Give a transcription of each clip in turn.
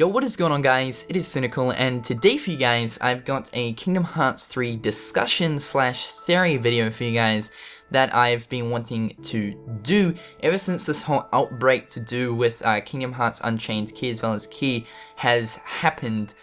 Yo, what is going on, guys? It is Cynnnical, and today for you guys, I've got a Kingdom Hearts 3 discussion slash theory video for you guys that I've been wanting to do ever since this whole outbreak to do with Kingdom Hearts Unchained Key as well as Key has happened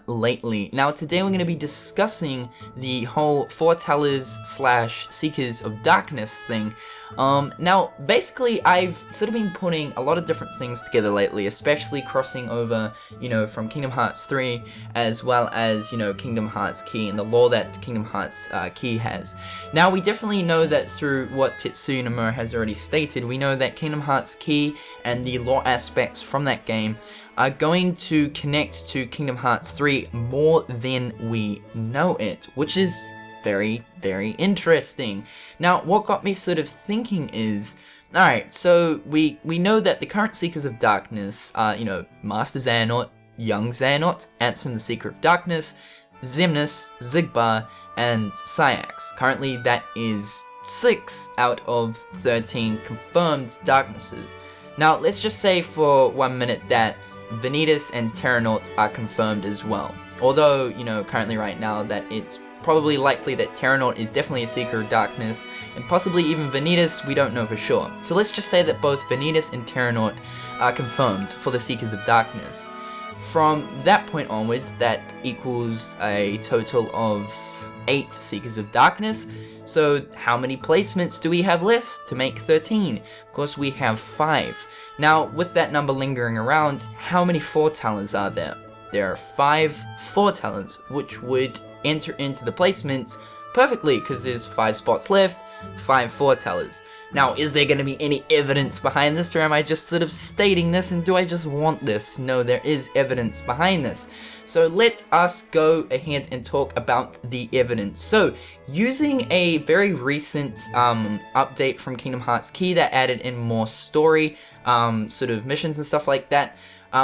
lately. Now today we're going to be discussing the whole Foretellers slash Seekers of Darkness thing. Now basically I've sort of been putting a lot of different things together lately, especially crossing over, you know, from Kingdom Hearts 3 as well as, you know, Kingdom Hearts Key and the lore that Kingdom Hearts Key has. Now we definitely know that through what Tetsuya Nomura has already stated, we know that Kingdom Hearts Key and the lore aspects from that game are going to connect to Kingdom Hearts 3 more than we know it, which is very, very interesting. Now, what got me sort of thinking is, alright, so we know that the current Seekers of Darkness are, you know, Master Xehanort, Young Xehanort, Ansem the Seeker of Darkness, Xemnas, Xigbar, and Saïx. Currently, that is 6 out of 13 confirmed Darknesses. Now, let's just say for 1 minute that Vanitas and Terranaut are confirmed as well. Although, you know, currently right now that it's probably likely that Terranaut is definitely a Seeker of Darkness, and possibly even Vanitas, we don't know for sure. So let's just say that both Vanitas and Terranaut are confirmed for the Seekers of Darkness. From that point onwards, that equals a total of 8 Seekers of Darkness. So how many placements do we have left to make 13? Of course we have 5. Now with that number lingering around, how many Foretellers are there? There are 5 Foretellers, which would enter into the placements perfectly because there's 5 spots left, 5 Foretellers. Now, is there going to be any evidence behind this, or am I just sort of stating this, and do I just want this? No, there is evidence behind this. So let us go ahead and talk about the evidence. So, using a very recent update from Kingdom Hearts Key that added in more story, sort of missions and stuff like that,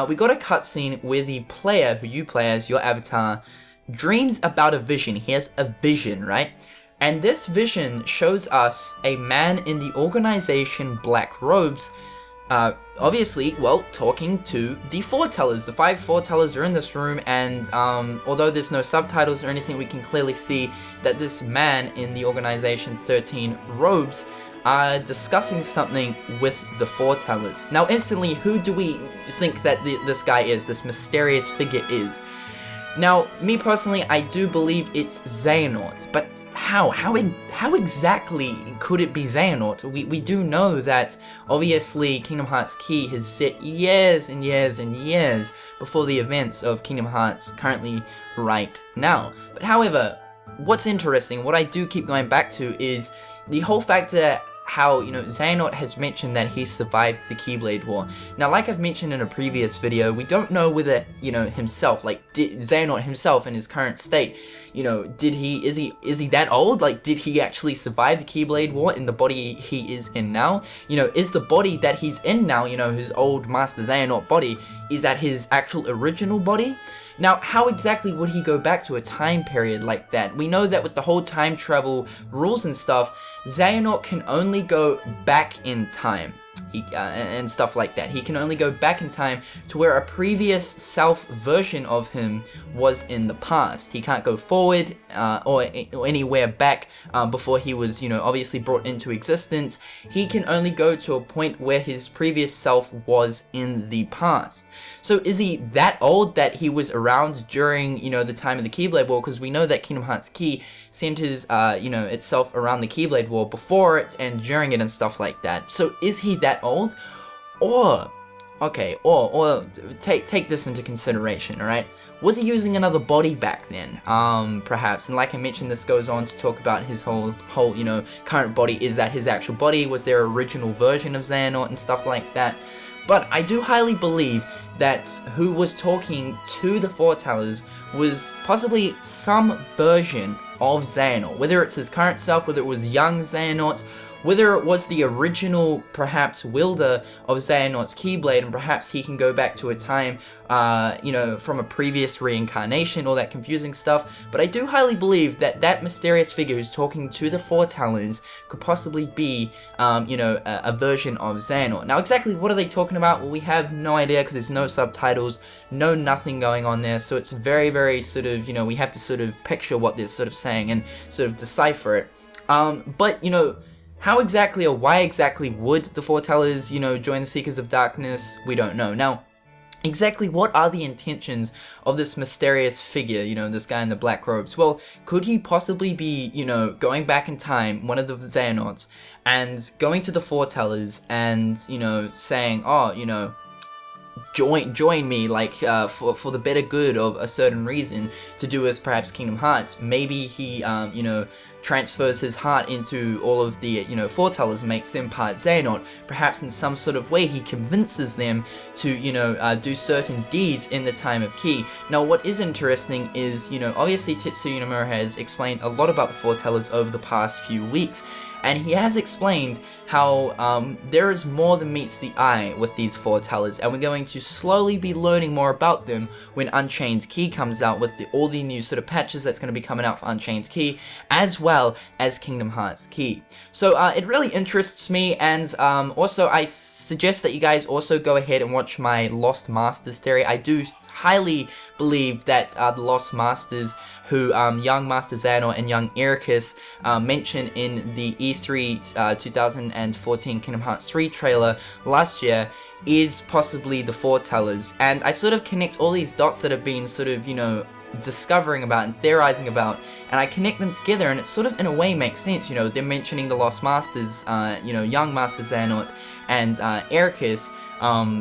we got a cutscene where the player, who you play as your avatar, dreams about a vision. He has a vision, right? And this vision shows us a man in the organization Black Robes, obviously, well, talking to the Foretellers. The 5 Foretellers are in this room, and although there's no subtitles or anything, we can clearly see that this man in the organization 13 Robes are discussing something with the Foretellers. Now, instantly, who do we think that this guy is, this mysterious figure is? Now, me personally, I do believe it's Xehanort, but how exactly could it be Xehanort? We do know that obviously Kingdom Hearts Key has set years and years and years before the events of Kingdom Hearts currently right now. But however, what's interesting, what I do keep going back to is the whole factor how, you know, Xehanort has mentioned that he survived the Keyblade War. Now, like I've mentioned in a previous video, we don't know whether, you know, himself, like, Xehanort himself in his current state, you know, is he that old? Like, did he actually survive the Keyblade War in the body he is in now? You know, is the body that he's in now, you know, his old Master Xehanort body, is that his actual original body? Now, how exactly would he go back to a time period like that? We know that with the whole time travel rules and stuff, Xehanort can only go back in time. And stuff like that. He can only go back in time to where a previous self version of him was in the past. He can't go forward or anywhere back before he was, you know, obviously brought into existence. He can only go to a point where his previous self was in the past. So is he that old that he was around during, you know, the time of the Keyblade War? Because we know that Kingdom Hearts Key centers, you know, itself around the Keyblade War before it and during it and stuff like that. So is he that old? Or, okay, or take this into consideration, alright? Was he using another body back then? Perhaps. And like I mentioned, this goes on to talk about his whole, you know, current body. Is that his actual body? Was there an original version of Xehanort and stuff like that? But I do highly believe that who was talking to the Foretellers was possibly some version of Xehanort. Whether it's his current self, whether it was young Xehanort, whether it was the original, perhaps, wielder of Xehanort's Keyblade, and perhaps he can go back to a time, you know, from a previous reincarnation, all that confusing stuff. But I do highly believe that that mysterious figure who's talking to the Foretellers could possibly be, you know, a version of Xehanort. Now, exactly what are they talking about? Well, we have no idea because there's no subtitles, no nothing going on there, so it's very, very sort of, you know, we have to sort of picture what they're sort of saying and sort of decipher it. But, you know, how exactly or why exactly would the Foretellers, you know, join the Seekers of Darkness? We don't know. Now, exactly what are the intentions of this mysterious figure, you know, this guy in the black robes? Well, could he possibly be, you know, going back in time, one of the Xehanorts, and going to the Foretellers and, you know, saying, oh, you know, join me, like, for the better good of a certain reason to do with perhaps Kingdom Hearts. Maybe he, you know, transfers his heart into all of the, you know, Foretellers, makes them part Xehanort. Perhaps in some sort of way he convinces them to, you know, do certain deeds in the time of Ki. Now, what is interesting is, you know, obviously Tetsuya Nomura has explained a lot about the Foretellers over the past few weeks, and he has explained how there is more than meets the eye with these Foretellers, and we're going to slowly be learning more about them when Unchained Ki comes out with all the new sort of patches that's going to be coming out for Unchained Ki, as well as Kingdom Hearts Ki. So it really interests me, and also I suggest that you guys also go ahead and watch my Lost Masters theory. I do highly believe that the Lost Masters, who young Master Xehanort and young Ericus mentioned in the E3 2014 Kingdom Hearts 3 trailer last year, is possibly the Foretellers. And I sort of connect all these dots that have been sort of, you know, discovering about and theorizing about, and I connect them together, and it sort of in a way makes sense. You know, they're mentioning the Lost Masters, you know, young Master Xehanort and Ericus,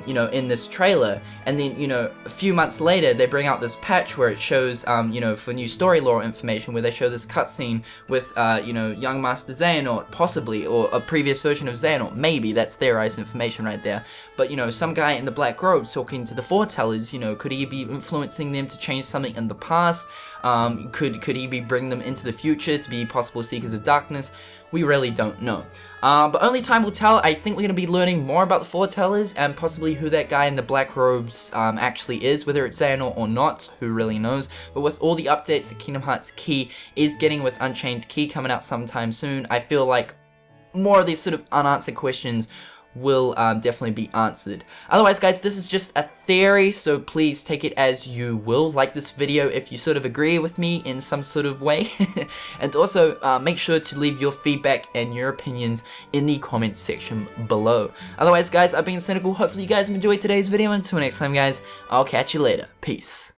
you know, in this trailer, and then, you know, a few months later they bring out this patch where it shows, you know, for new story lore information, where they show this cutscene with, you know, young Master Xehanort, possibly, or a previous version of Xehanort, maybe. That's theorized information right there. But, you know, some guy in the black robes talking to the Foretellers, you know, could he be influencing them to change something in the past? Could he be bringing them into the future to be possible Seekers of Darkness? We really don't know. But only time will tell. I think we're going to be learning more about the Foretellers, and possibly who that guy in the black robes actually is, whether it's Xehanort or not, who really knows. But with all the updates that Kingdom Hearts Ki is getting with Unchained Ki coming out sometime soon, I feel like more of these sort of unanswered questions will definitely be answered. Otherwise, guys, this is just a theory, so please take it as you will. Like this video if you sort of agree with me in some sort of way. And also, make sure to leave your feedback and your opinions in the comment section below. Otherwise, guys, I've been Cynnnical. Hopefully you guys have enjoyed today's video, and until next time, guys, I'll catch you later. Peace.